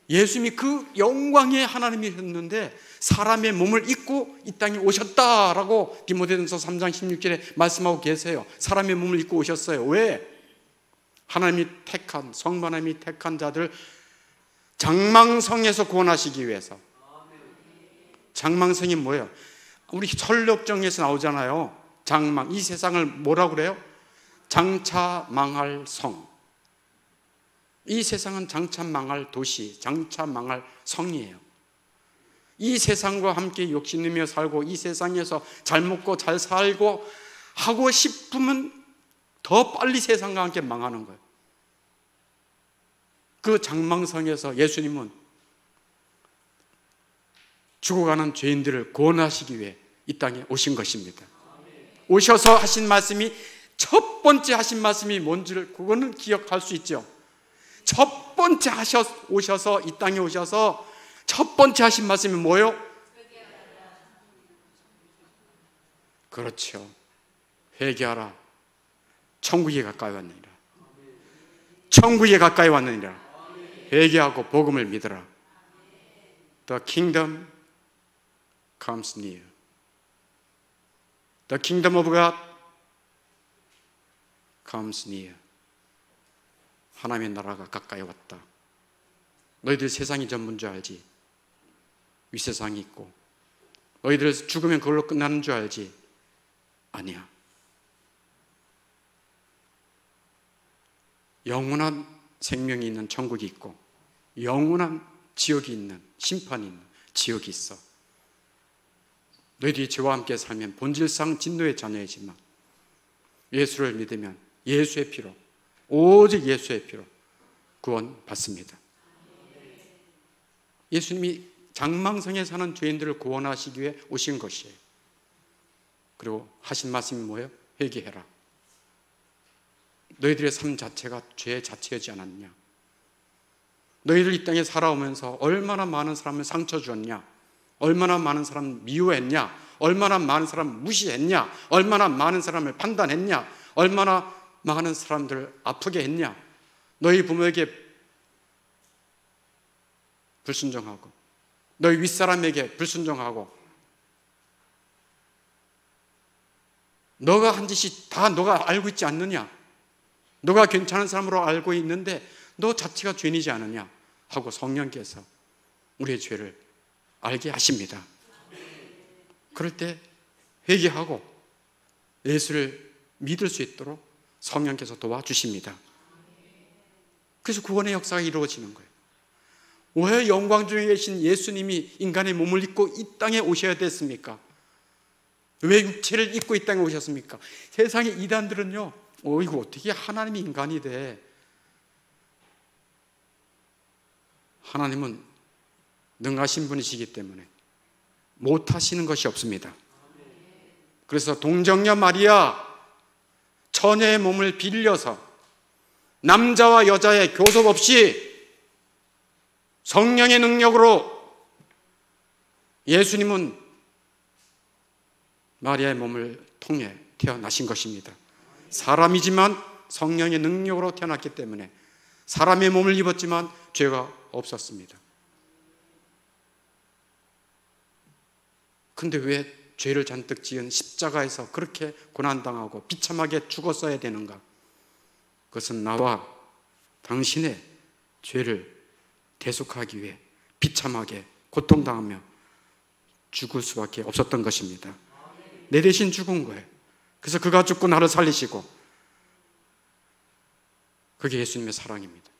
예수님이 그 영광의 하나님이셨는데 사람의 몸을 입고 이 땅에 오셨다라고 디모데전서 3장 16절에 말씀하고 계세요. 사람의 몸을 입고 오셨어요. 왜? 하나님이 택한, 성부 하나님이 택한 자들 장망성에서 구원하시기 위해서. 장망성이 뭐예요? 우리 설력정에서 나오잖아요. 장망. 이 세상을 뭐라고 그래요? 장차 망할 성. 이 세상은 장차 망할 도시, 장차 망할 성이에요. 이 세상과 함께 욕심내며 살고 이 세상에서 잘 먹고 잘 살고 하고 싶으면 더 빨리 세상과 함께 망하는 거예요. 그 장망성에서 예수님은 죽어가는 죄인들을 구원하시기 위해 이 땅에 오신 것입니다. 오셔서 하신 말씀이, 첫 번째 하신 말씀이 뭔지를 그거는 기억할 수 있죠. 첫 번째 오셔서 이 땅에 오셔서 첫 번째 하신 말씀이 뭐예요? 그렇죠. 회개하라. 천국에 가까이 왔느니라. 천국에 가까이 왔느니라. 회개하고 복음을 믿으라. The kingdom comes near. The kingdom of God comes near. 하나님의 나라가 가까이 왔다. 너희들 세상이 전부인 줄 알지? 윗세상이 있고 너희들 죽으면 그걸로 끝나는 줄 알지? 아니야. 영원한 생명이 있는 천국이 있고 영원한 지옥이 있는, 심판이 있는 지옥이 있어. 너희들이 죄와 함께 살면 본질상 진노의 자녀이지만 예수를 믿으면 예수의 피로, 오직 예수의 피로 구원 받습니다. 예수님이 장망성에 사는 죄인들을 구원하시기 위해 오신 것이에요. 그리고 하신 말씀이 뭐예요? 회개해라. 너희들의 삶 자체가 죄의 자체이지 않았냐? 너희들 이 땅에 살아오면서 얼마나 많은 사람을 상처 주었냐? 얼마나 많은 사람을 미워했냐? 얼마나 많은 사람을 무시했냐? 얼마나 많은 사람을 판단했냐? 얼마나 많은 사람들을 아프게 했냐? 너희 부모에게 불순종하고 너희 윗사람에게 불순종하고 너가 한 짓이 다 너가 알고 있지 않느냐? 너가 괜찮은 사람으로 알고 있는데 너 자체가 죄인이지 않느냐? 하고 성령께서 우리의 죄를 알게 하십니다. 그럴 때 회개하고 예수를 믿을 수 있도록 성령께서 도와주십니다. 그래서 구원의 역사가 이루어지는 거예요. 왜 영광 중에 계신 예수님이 인간의 몸을 입고 이 땅에 오셔야 됐습니까? 왜 육체를 입고 이 땅에 오셨습니까? 세상의 이단들은요, 이거 어떻게 하나님이 인간이 돼? 하나님은 능하신 분이시기 때문에 못하시는 것이 없습니다. 그래서 동정녀 마리아 처녀의 몸을 빌려서 남자와 여자의 교섭 없이 성령의 능력으로 예수님은 마리아의 몸을 통해 태어나신 것입니다. 사람이지만 성령의 능력으로 태어났기 때문에 사람의 몸을 입었지만 죄가 없었습니다. 근데 왜 죄를 잔뜩 지은 십자가에서 그렇게 고난당하고 비참하게 죽었어야 되는가? 그것은 나와 당신의 죄를 대속하기 위해 비참하게 고통당하며 죽을 수밖에 없었던 것입니다. 내 대신 죽은 거예요. 그래서 그가 죽고 나를 살리시고, 그게 예수님의 사랑입니다.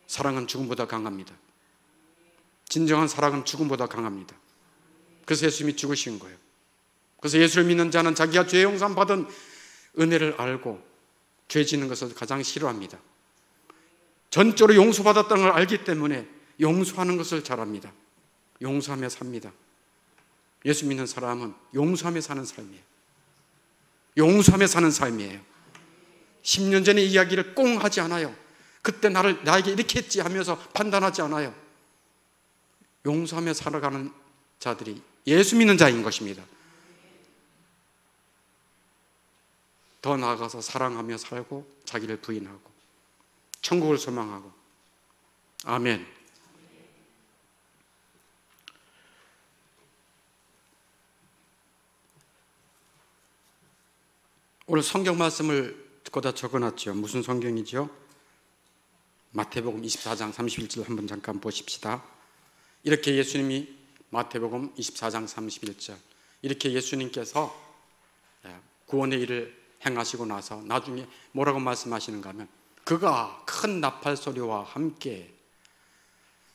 사랑은 죽음보다 강합니다. 진정한 사랑은 죽음보다 강합니다. 그래서 예수님이 죽으신 거예요. 그래서 예수를 믿는 자는 자기가 죄 용서 받은 은혜를 알고 죄 짓는 것을 가장 싫어합니다. 전적으로 용서받았다는 걸 알기 때문에 용서하는 것을 잘합니다. 용서하며 삽니다. 예수 믿는 사람은 용서하며 사는 삶이에요. 용서하며 사는 삶이에요. 10년 전의 이야기를 꽁 하지 않아요. 그때 나에게 이렇게 했지 하면서 판단하지 않아요. 용서하며 살아가는 자들이 예수 믿는 자인 것입니다. 더 나아가서 사랑하며 살고 자기를 부인하고 천국을 소망하고. 아멘. 오늘 성경 말씀을 거다 적어놨죠. 무슨 성경이죠? 마태복음 24장 31절 한번 잠깐 보십시다. 이렇게 예수님이 마태복음 24장 31절 이렇게 예수님께서 구원의 일을 행하시고 나서 나중에 뭐라고 말씀하시는가 하면 그가 큰 나팔 소리와 함께,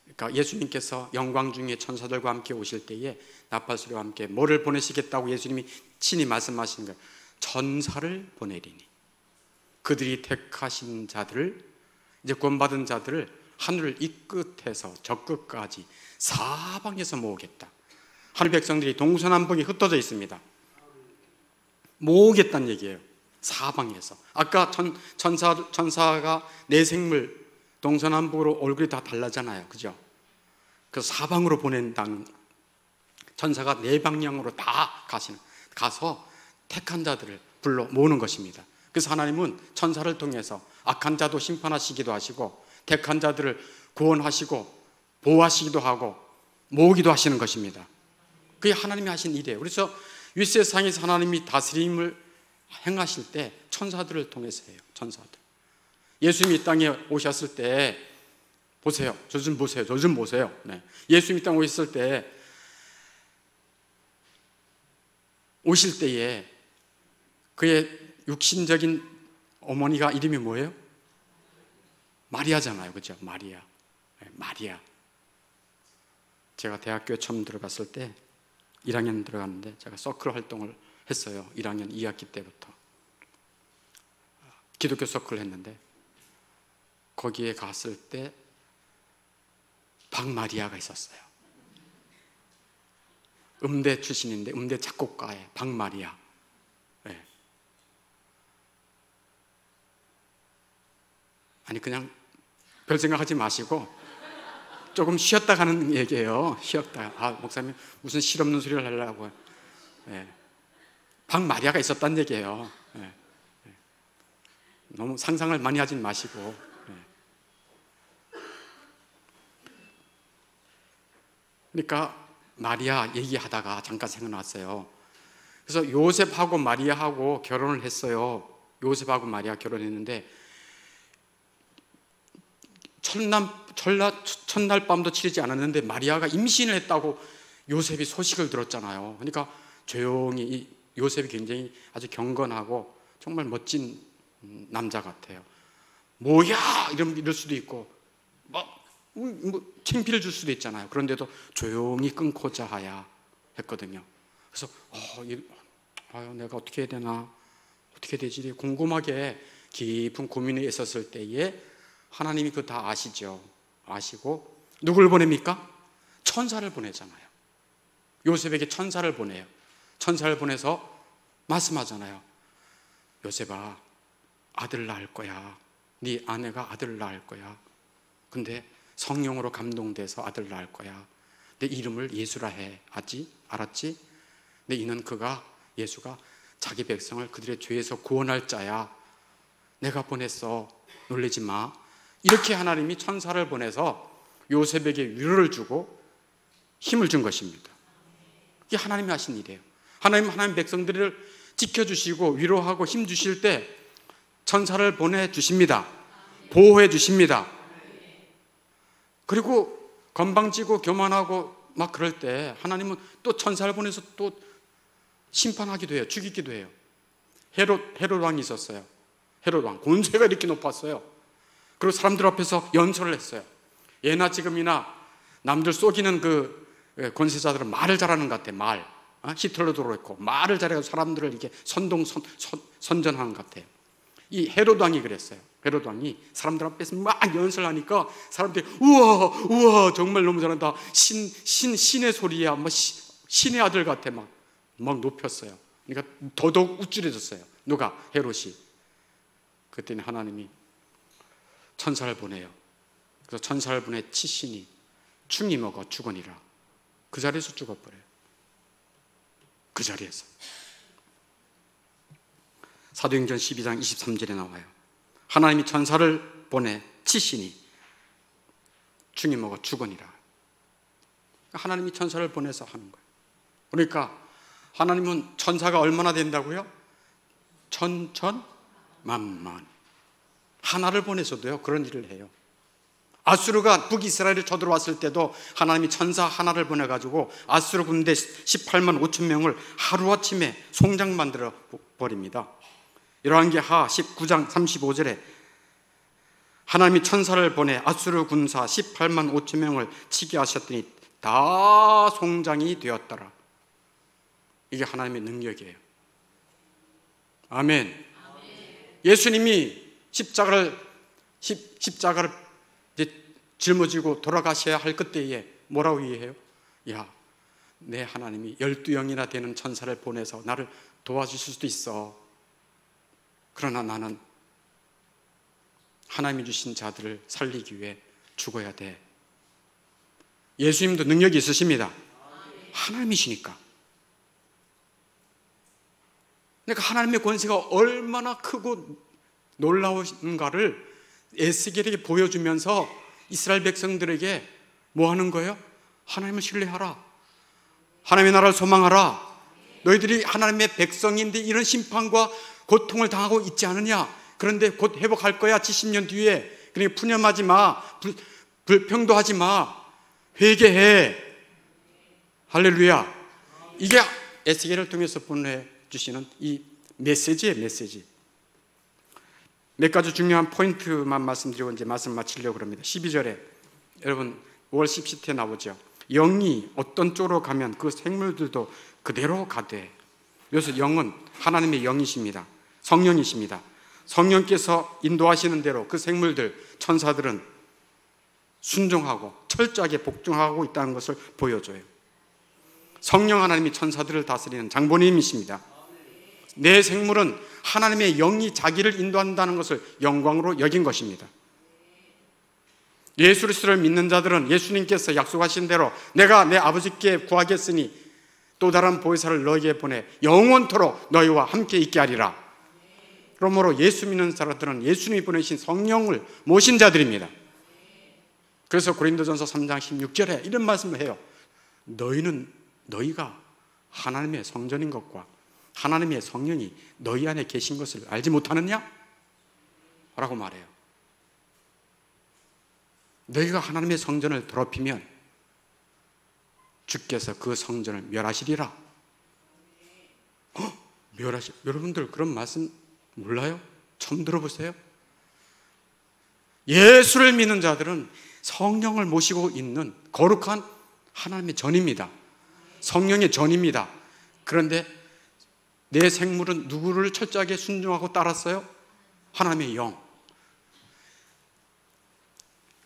그러니까 예수님께서 영광 중에 천사들과 함께 오실 때에 나팔 소리와 함께 뭐를 보내시겠다고 예수님이 친히 말씀하시는 거예요. 천사를 보내리니 그들이 택하신 자들을, 이제 구원받은 자들을 하늘을 이 끝에서 저 끝까지 사방에서 모으겠다. 하늘 백성들이 동서남북에 흩어져 있습니다. 모으겠다는 얘기예요. 사방에서. 아까 천사가 네 생물 동서남북으로 얼굴이 다 달라잖아요. 그죠? 그래서 사방으로 보낸다는, 천사가 네 방향으로 다 가서 택한 자들을 불러 모으는 것입니다. 그래서 하나님은 천사를 통해서 악한 자도 심판하시기도 하시고 택한 자들을 구원하시고 보호하시기도 하고 모으기도 하시는 것입니다. 그게 하나님이 하신 일이에요. 그래서 윗세상에서 하나님이 다스림을 행하실 때 천사들을 통해서 해요. 천사들. 예수님이 이 땅에 오셨을 때 보세요. 저 좀 보세요. 저 좀 보세요. 네. 예수님이 이 땅에 오셨을 때 오실 때에 그의 육신적인 어머니가 이름이 뭐예요? 마리아잖아요. 그죠? 마리아. 네, 마리아. 제가 대학교에 처음 들어갔을 때 1학년 들어갔는데 제가 서클 활동을 했어요. 1학년 2학기 때부터 기독교 서클을 했는데 거기에 갔을 때 박마리아가 있었어요. 음대 출신인데 음대 작곡가의 박마리아. 네. 아니 그냥 별 생각하지 마시고 조금 쉬었다 가는 얘기예요. 쉬었다. 아, 목사님 무슨 실없는 소리를 하려고. 네. 박마리아가 있었다는 얘기예요. 네. 네. 너무 상상을 많이 하진 마시고. 네. 그러니까 마리아 얘기하다가 잠깐 생각났어요. 그래서 요셉하고 마리아하고 결혼을 했어요. 요셉하고 마리아 결혼했는데 첫날 밤도 치르지 않았는데 마리아가 임신을 했다고 요셉이 소식을 들었잖아요. 그러니까 조용히, 요셉이 굉장히 아주 경건하고 정말 멋진 남자 같아요. 뭐야 이럴 수도 있고 뭐 창피를 줄 수도 있잖아요. 그런데도 조용히 끊고자 하야 했거든요. 그래서 내가 어떻게 해야 되나, 어떻게 되지 궁금하게 깊은 고민에 있었을 때에 하나님이 그거 다 아시죠. 아시고 누굴 보냅니까? 천사를 보내잖아요. 요셉에게 천사를 보내요. 천사를 보내서 말씀하잖아요. 요셉아, 아들 낳을 거야. 네 아내가 아들 낳을 거야. 근데 성령으로 감동돼서 아들 낳을 거야. 내 이름을 예수라 해. 알았지? 근데 이는 예수가 자기 백성을 그들의 죄에서 구원할 자야. 내가 보냈어. 놀라지 마. 이렇게 하나님이 천사를 보내서 요셉에게 위로를 주고 힘을 준 것입니다. 이게 하나님이 하신 일이에요. 하나님 백성들을 지켜주시고 위로하고 힘 주실 때 천사를 보내주십니다. 보호해 주십니다. 그리고 건방지고 교만하고 막 그럴 때 하나님은 또 천사를 보내서 또 심판하기도 해요. 죽이기도 해요. 헤롯 왕이 있었어요. 헤롯 왕 권세가 이렇게 높았어요. 그리고 사람들 앞에서 연설을 했어요. 예나 지금이나 남들 속이는 그 권세자들은 말을 잘하는 것 같아요. 말. 히틀러도 그렇고 말을 잘해서 사람들을 이렇게 선전하는 것 같아요. 이 헤롯 왕이 그랬어요. 헤롯 왕이 사람들 앞에서 막 연설을 하니까 사람들이 우와 우와 정말 너무 잘한다, 신의 소리야, 뭐 신의 아들 같아, 막 높였어요. 그러니까 더더욱 우쭐해졌어요. 누가? 헤롯이. 그때는 하나님이 천사를 보내요. 그래서 천사를 보내 치신이 충이 먹어 죽으니라. 그 자리에서 죽어버려요. 그 자리에서. 사도행전 12장 23절에 나와요. 하나님이 천사를 보내 치신이 충이 먹어 죽으니라. 하나님이 천사를 보내서 하는 거예요. 그러니까 하나님은 천사가 얼마나 된다고요? 천천만만. 하나를 보내서도요 그런 일을 해요. 아수르가 북이스라엘에 쳐들어왔을 때도 하나님이 천사 하나를 보내가지고 아수르 군대 18만 5천 명을 하루아침에 송장 만들어 버립니다. 열왕기하 19장 35절에 하나님이 천사를 보내 아수르 군사 18만 5천 명을 치게 하셨더니 다 송장이 되었더라. 이게 하나님의 능력이에요. 아멘. 예수님이 십자가를 이제 짊어지고 돌아가셔야 할 그때에 뭐라고 얘기해요? 야, 내 하나님이 12영이나 되는 천사를 보내서 나를 도와주실 수도 있어. 그러나 나는 하나님이 주신 자들을 살리기 위해 죽어야 돼. 예수님도 능력이 있으십니다. 하나님이시니까. 그러니까 하나님의 권세가 얼마나 크고 놀라운가를 에스겔에게 보여주면서 이스라엘 백성들에게 뭐 하는 거예요? 하나님을 신뢰하라. 하나님의 나라를 소망하라. 너희들이 하나님의 백성인데 이런 심판과 고통을 당하고 있지 않느냐? 그런데 곧 회복할 거야. 70년 뒤에. 그러니까 푸념하지 마. 불평도하지 마. 회개해. 할렐루야. 이게 에스겔을 통해서 보내주시는 이 메시지예요. 메시지. 몇 가지 중요한 포인트만 말씀드리고 이제 말씀 마치려고 합니다. 12절에 여러분 월십 시트에 나오죠. 영이 어떤 쪽으로 가면 그 생물들도 그대로 가되. 여기서 영은 하나님의 영이십니다. 성령이십니다. 성령께서 인도하시는 대로 그 생물들, 천사들은 순종하고 철저하게 복종하고 있다는 것을 보여줘요. 성령 하나님이 천사들을 다스리는 장본인이십니다. 내 생물은 하나님의 영이 자기를 인도한다는 것을 영광으로 여긴 것입니다. 예수 그리스도를 믿는 자들은 예수님께서 약속하신 대로 내가 내 아버지께 구하겠으니 또 다른 보혜사를 너에게 보내 영원토록 너희와 함께 있게 하리라. 그러므로 예수 믿는 사람들은 예수님이 보내신 성령을 모신 자들입니다. 그래서 고린도전서 3장 16절에 이런 말씀을 해요. 너희가 하나님의 성전인 것과 하나님의 성령이 너희 안에 계신 것을 알지 못하느냐? 라고 말해요. 너희가 하나님의 성전을 더럽히면 주께서 그 성전을 멸하시리라. 여러분들 그런 말씀 몰라요? 처음 들어보세요? 예수를 믿는 자들은 성령을 모시고 있는 거룩한 하나님의 전입니다. 성령의 전입니다. 그런데 내 생물은 누구를 철저하게 순종하고 따랐어요? 하나님의 영.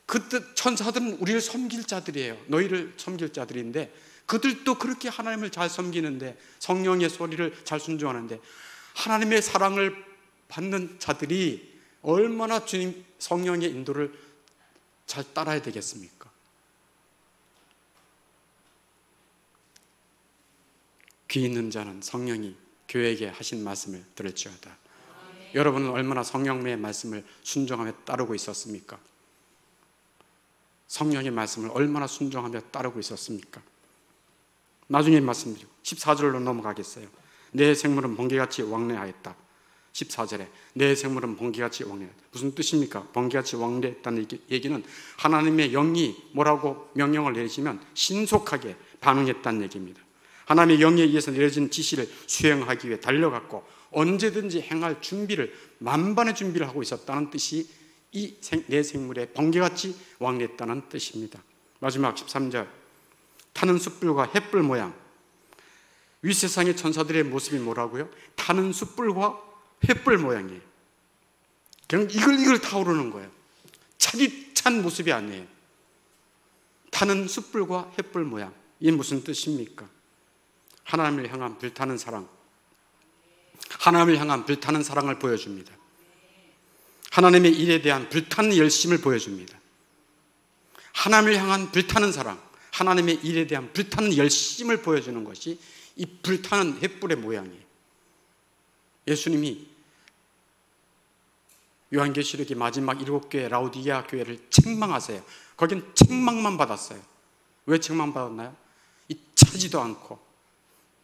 그때 천사들은 우리를 섬길 자들이에요. 너희를 섬길 자들인데 그들도 그렇게 하나님을 잘 섬기는데 성령의 소리를 잘 순종하는데 하나님의 사랑을 받는 자들이 얼마나 주님 성령의 인도를 잘 따라야 되겠습니까? 귀 있는 자는 성령이 교회에게 하신 말씀을 들을지어다. 여러분은 얼마나 성령의 말씀을 순종하며 따르고 있었습니까? 성령의 말씀을 얼마나 순종하며 따르고 있었습니까? 나중에 말씀드리고 14절로 넘어가겠어요. 내 생물은 번개같이 왕래하였다. 14절에 내 생물은 번개같이 왕래하였다. 무슨 뜻입니까? 번개같이 왕래했다는 얘기는 하나님의 영이 뭐라고 명령을 내리시면 신속하게 반응했다는 얘기입니다. 하나님의 영에 의해서 내려진 지시를 수행하기 위해 달려갔고 언제든지 행할 준비를 만반의 준비를 하고 있었다는 뜻이 이 내 생물에 번개같이 왕래했다는 뜻입니다. 마지막 13절 타는 숯불과 횃불 모양. 윗세상의 천사들의 모습이 뭐라고요? 타는 숯불과 횃불 모양이에요. 그냥 이글 타오르는 거예요. 차디찬 모습이 아니에요. 타는 숯불과 횃불 모양. 이게 무슨 뜻입니까? 하나님을 향한 불타는 사랑. 하나님을 향한 불타는 사랑을 보여줍니다. 하나님의 일에 대한 불타는 열심을 보여줍니다. 하나님을 향한 불타는 사랑, 하나님의 일에 대한 불타는 열심을 보여주는 것이 이 불타는 횃불의 모양이에요. 예수님이 요한계시록의 마지막 7교회 라우디게아 교회를 책망하세요. 거긴 책망만 받았어요. 왜 책망받았나요? 이 차지도 않고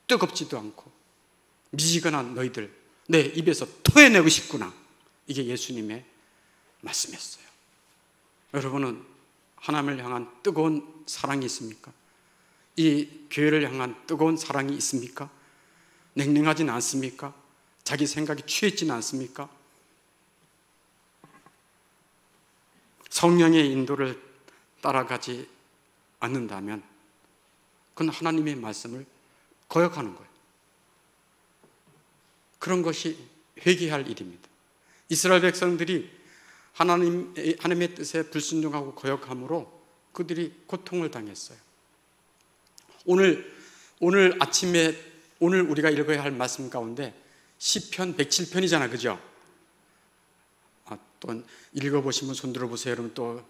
뜨겁지도 않고 미지근한 너희들 내 입에서 토해내고 싶구나. 이게 예수님의 말씀이었어요. 여러분은 하나님을 향한 뜨거운 사랑이 있습니까? 이 교회를 향한 뜨거운 사랑이 있습니까? 냉랭하진 않습니까? 자기 생각이 취했지는 않습니까? 성령의 인도를 따라가지 않는다면 그건 하나님의 말씀을 거역하는 거예요. 그런 것이 회개할 일입니다. 이스라엘 백성들이 하나님의 뜻에 불순종하고 거역함으로 그들이 고통을 당했어요. 오늘 아침에 오늘 우리가 읽어야 할 말씀 가운데 시편 107편이잖아, 그죠? 또 읽어보시면 손 들어보세요. 여러분 또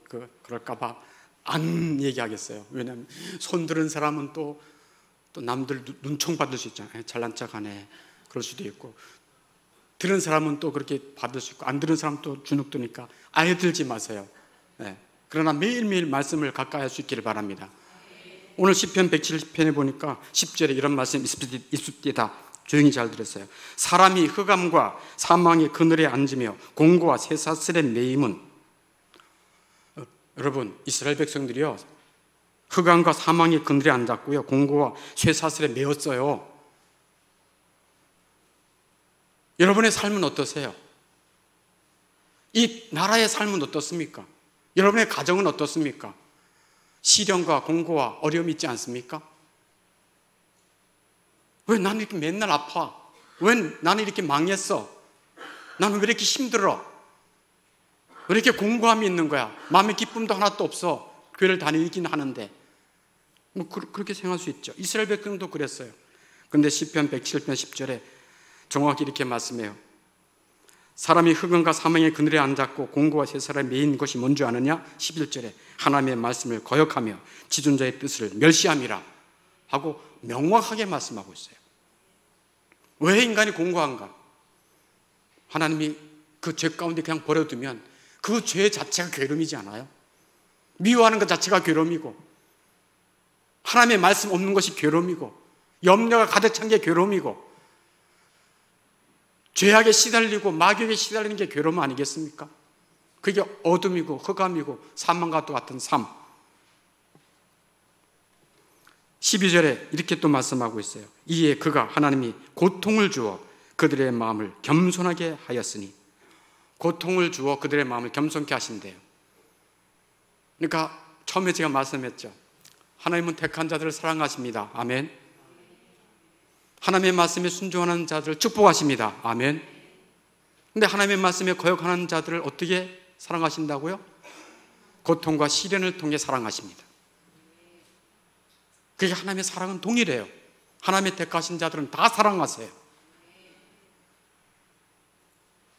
그럴까봐 안 얘기하겠어요. 왜냐하면 손 들은 사람은 또 남들 눈총 받을 수 있잖아요. 잘난 척하네 그럴 수도 있고, 들은 사람은 또 그렇게 받을 수 있고, 안 들은 사람은 또 주눅 드니까 아예 들지 마세요. 네. 그러나 매일매일 말씀을 가까이 할 수 있기를 바랍니다. 오늘 시편 170편에 보니까 10절에 이런 말씀이 있습니다. 조용히 잘 들었어요. 사람이 흑암과 사망의 그늘에 앉으며 공고와 쇠사슬에 매임은, 여러분 이스라엘 백성들이요 흑암과 사망의 그늘에 앉았고요 공고와 쇠사슬에 매었어요. 여러분의 삶은 어떠세요? 이 나라의 삶은 어떻습니까? 여러분의 가정은 어떻습니까? 시련과 공고와 어려움이 있지 않습니까? 왜 나는 이렇게 맨날 아파? 왜 나는 이렇게 망했어? 나는 왜 이렇게 힘들어? 왜 이렇게 공고함이 있는 거야? 마음의 기쁨도 하나도 없어. 교회를 다니긴 하는데. 그렇게 생각할 수 있죠. 이스라엘 백성도 그랬어요. 그런데 시편 107편 10절에 정확히 이렇게 말씀해요. 사람이 흑암과 사망의 그늘에 앉았고 공고와 쇠사슬에 매인 것이 뭔지 아느냐? 11절에 하나님의 말씀을 거역하며 지존자의 뜻을 멸시함이라 하고 명확하게 말씀하고 있어요. 왜 인간이 공고한가? 하나님이 그 죄 가운데 그냥 버려두면 그 죄 자체가 괴로움이지 않아요? 미워하는 것 자체가 괴로움이고, 하나님의 말씀 없는 것이 괴로움이고, 염려가 가득 찬 게 괴로움이고, 죄악에 시달리고 마귀에게 시달리는 게 괴로움 아니겠습니까? 그게 어둠이고 흑암이고 사망과 같은 삶. 12절에 이렇게 또 말씀하고 있어요. 이에 그가 하나님이 고통을 주어 그들의 마음을 겸손하게 하였으니, 고통을 주어 그들의 마음을 겸손케 하신대요. 그러니까 처음에 제가 말씀했죠. 하나님은 택한 자들을 사랑하십니다. 아멘. 하나님의 말씀에 순종하는 자들을 축복하십니다. 아멘. 근데 하나님의 말씀에 거역하는 자들을 어떻게 사랑하신다고요? 고통과 시련을 통해 사랑하십니다. 그게 하나님의 사랑은 동일해요. 하나님의 택하신 자들은 다 사랑하세요.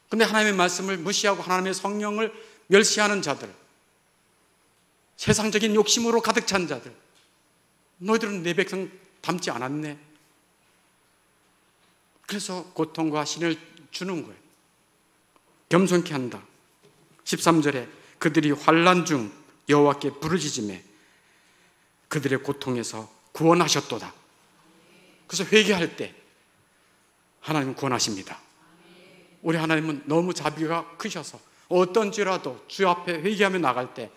근데 하나님의 말씀을 무시하고 하나님의 성령을 멸시하는 자들, 세상적인 욕심으로 가득 찬 자들, 너희들은 내 백성 닮지 않았네. 그래서 고통과 신을 주는 거예요. 겸손케 한다. 13절에 그들이 환난 중 여호와께 부르짖으매 그들의 고통에서 구원하셨도다. 그래서 회개할 때 하나님은 구원하십니다. 우리 하나님은 너무 자비가 크셔서 어떤 죄라도 주 앞에 회개하며 나갈 때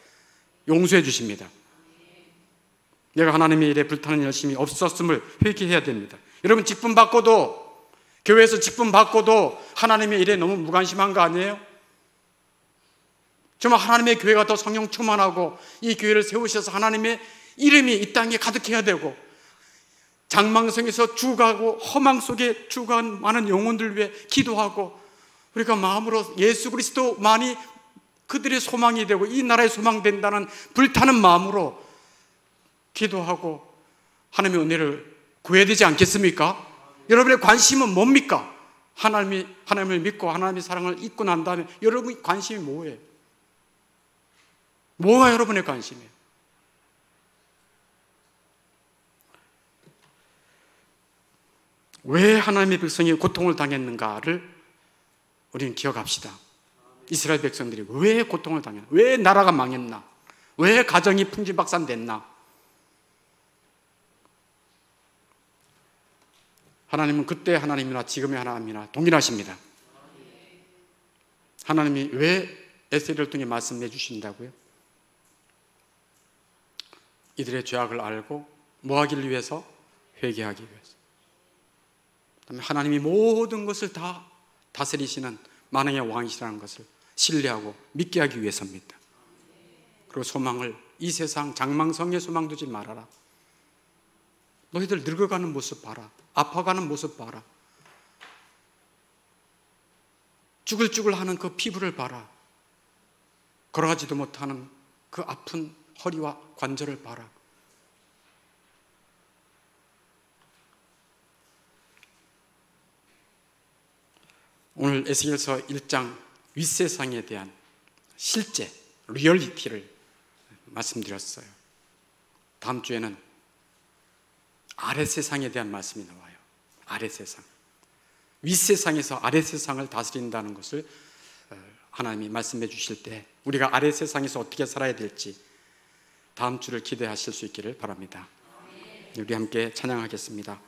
용서해 주십니다. 내가 하나님의 일에 불타는 열심이 없었음을 회개해야 됩니다. 여러분 직분 받고도, 교회에서 직분 받고도 하나님의 일에 너무 무관심한 거 아니에요? 정말 하나님의 교회가 더 성령 충만하고 이 교회를 세우셔서 하나님의 이름이 이 땅에 가득해야 되고, 장망성에서 죽어가고 허망 속에 죽어간 많은 영혼들 위해 기도하고 우리가 마음으로 예수 그리스도만이 그들의 소망이 되고 이 나라의 소망 된다는 불타는 마음으로 기도하고 하나님의 은혜를 구해야 되지 않겠습니까? 여러분의 관심은 뭡니까? 하나님을 믿고 하나님의 사랑을 잊고 난 다음에 여러분의 관심이 뭐예요? 뭐가 여러분의 관심이에요? 왜 하나님의 백성이 고통을 당했는가를 우리는 기억합시다. 이스라엘 백성들이 왜 고통을 당했나? 왜 나라가 망했나? 왜 가정이 풍지박산됐나? 하나님은 그때 하나님이나 지금의 하나님이나 동일하십니다. 하나님이 왜 에스겔을 통해 말씀해 주신다고요? 이들의 죄악을 알고 뭐 하기를 위해서? 회개하기 위해서. 그다음에 하나님이 모든 것을 다 다스리시는 만왕의 왕이시라는 것을 신뢰하고 믿게 하기 위해서입니다. 그리고 소망을 이 세상 장망성에 소망 두지 말아라. 너희들 늙어가는 모습 봐라. 아파가는 모습 봐라. 쭈글쭈글하는 그 피부를 봐라. 걸어가지도 못하는 그 아픈 허리와 관절을 봐라. 오늘 에스겔서 1장 윗세상에 대한 실제 리얼리티를 말씀드렸어요. 다음 주에는 아랫세상에 대한 말씀이 나와요. 아랫세상. 윗세상에서 아랫세상을 다스린다는 것을 하나님이 말씀해 주실 때 우리가 아랫세상에서 어떻게 살아야 될지 다음 주를 기대하실 수 있기를 바랍니다. 우리 함께 찬양하겠습니다.